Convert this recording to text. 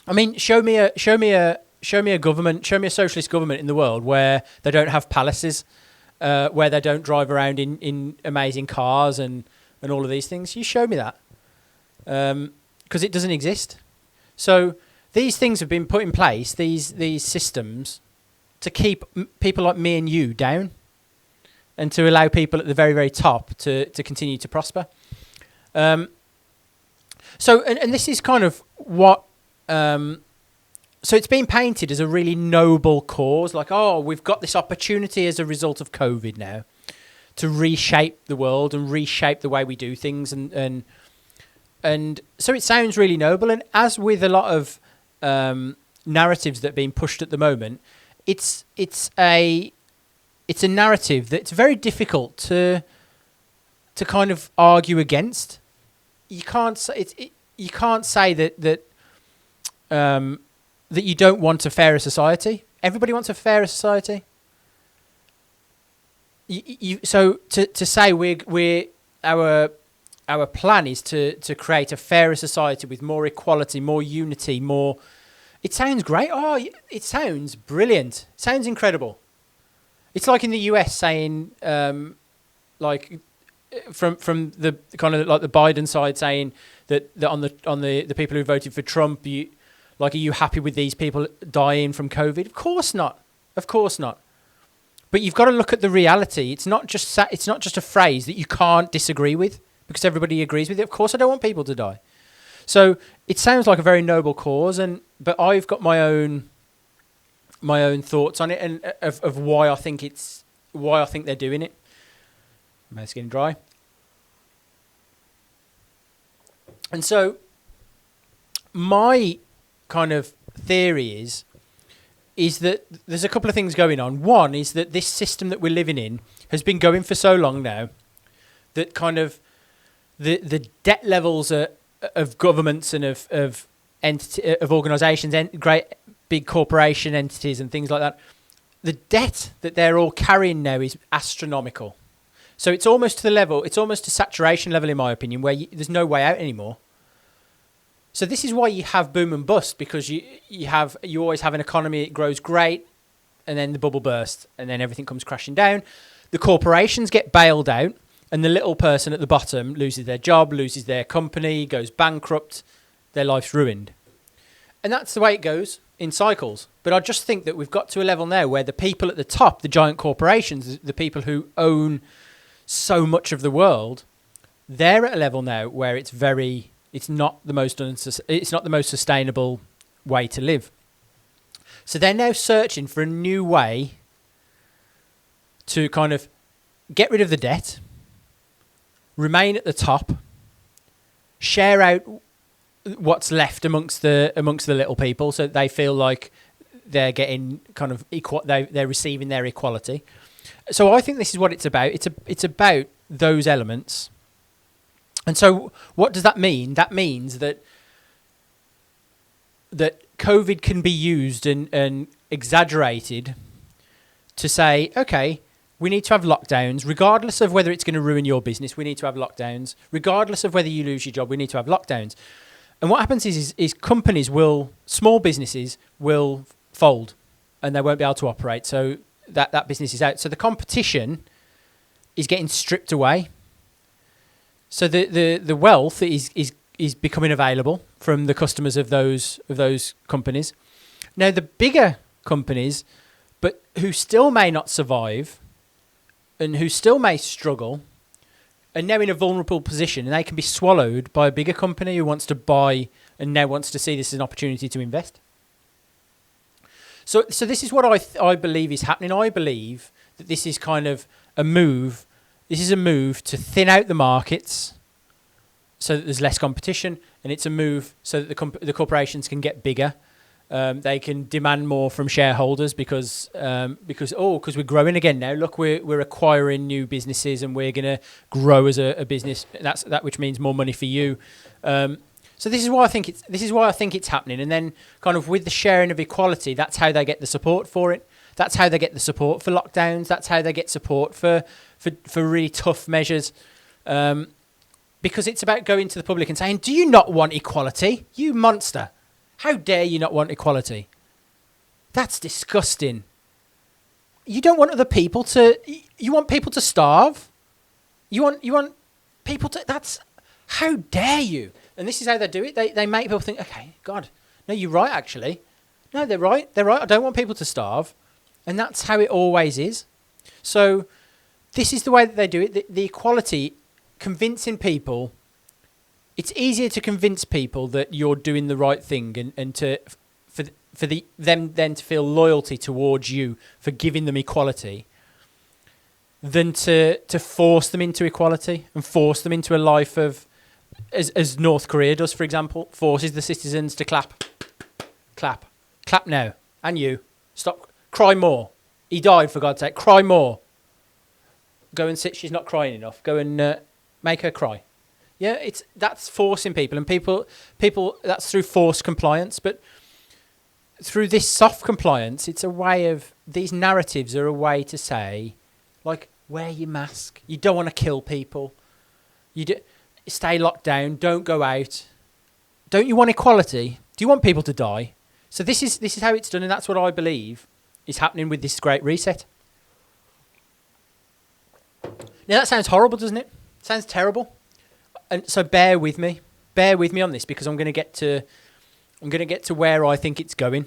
I mean, show me a government, show me a socialist government in the world where they don't have palaces, where they don't drive around in amazing cars and all of these things. You show me that, because it doesn't exist. So these things have been put in place, these systems, to keep people like me and you down, and to allow people at the very, very top to continue to prosper. So this is kind of what. So it's been painted as a really noble cause, like, oh, we've got this opportunity as a result of COVID now to reshape the world and reshape the way we do things, and so it sounds really noble. And as with a lot of narratives that are being pushed at the moment, it's a narrative that's very difficult to kind of argue against. You can't say you can't say that you don't want a fairer society. Everybody wants a fairer society. So to say our plan is to create a fairer society with more equality, more unity, more. It sounds great. Oh, it sounds brilliant. It sounds incredible. It's like in the US saying, like, from the kind of like the Biden side saying that on the people who voted for Trump, are you happy with these people dying from COVID? Of course not. Of course not. But you've got to look at the reality. It's not just a phrase that you can't disagree with because everybody agrees with it. Of course, I don't want people to die. So it sounds like a very noble cause, but I've got my own thoughts on it and of why I think they're doing it. My mouth's getting dry. And so my kind of theory is that there's a couple of things going on. One is that this system that we're living in has been going for so long now that kind of the debt levels of governments and of organisations, great big corporation entities and things like that, the debt that they're all carrying now is astronomical. So it's almost to saturation level, in my opinion, where there's no way out anymore. So this is why you have boom and bust, because you always have an economy that grows great, and then the bubble bursts, and then everything comes crashing down. The corporations get bailed out, and the little person at the bottom loses their job, loses their company, goes bankrupt, their life's ruined. And that's the way it goes in cycles. But I just think that we've got to a level now where the people at the top, the giant corporations, the people who own so much of the world, they're at a level now where it's not the most sustainable way to live. So they're now searching for a new way to kind of get rid of the debt, remain at the top, share out what's left amongst the little people, so that they feel like they're getting kind of they're receiving their equality. So I think this is what it's about. It's about those elements. And so what does that mean? That means that COVID can be used and exaggerated to say, okay, we need to have lockdowns, regardless of whether it's going to ruin your business. We need to have lockdowns, regardless of whether you lose your job. We need to have lockdowns. And what happens is small businesses will fold, and they won't be able to operate. So that business is out. So the competition is getting stripped away. So the wealth is becoming available from the customers of those companies. Now the bigger companies, but who still may not survive, and who still may struggle, are now in a vulnerable position, and they can be swallowed by a bigger company who wants to buy and now wants to see this as an opportunity to invest. So this is what I believe is happening. I believe that this is kind of a move. This is a move to thin out the markets so that there's less competition, and it's a move so that the corporations can get bigger. They can demand more from shareholders because we're growing again now. Look, we're acquiring new businesses, and we're going to grow as a business. That which means more money for you. So this is why I think it's happening. And then kind of with the sharing of equality, that's how they get the support for it. That's how they get the support for lockdowns. That's how they get support for really tough measures. Because it's about going to the public and saying, do you not want equality? You monster. How dare you not want equality? That's disgusting. You don't want other people to... You want people to starve? You want people to... That's... How dare you? And this is how they do it. They make people think, okay, God, no, you're right, actually. No, they're right. They're right. I don't want people to starve. And that's how it always is. So this is the way that they do it. The equality, convincing people... It's easier to convince people that you're doing the right thing and to for them then to feel loyalty towards you for giving them equality than to force them into equality and force them into a life of, as North Korea does, for example, forces the citizens to clap now, and you stop, cry more. He died, for God's sake, cry more. Go and sit. She's not crying enough. Go and make her cry. Yeah, that's forcing people, and people that's through forced compliance. But through this soft compliance, it's a way of, these narratives are a way to say, like, wear your mask. You don't want to kill people. Stay locked down. Don't go out. Don't you want equality? Do you want people to die? So this is how it's done, and that's what I believe is happening with this Great Reset. Now that sounds horrible, doesn't it? Sounds terrible. And so bear with me on this, because I'm going to get to where I think it's going.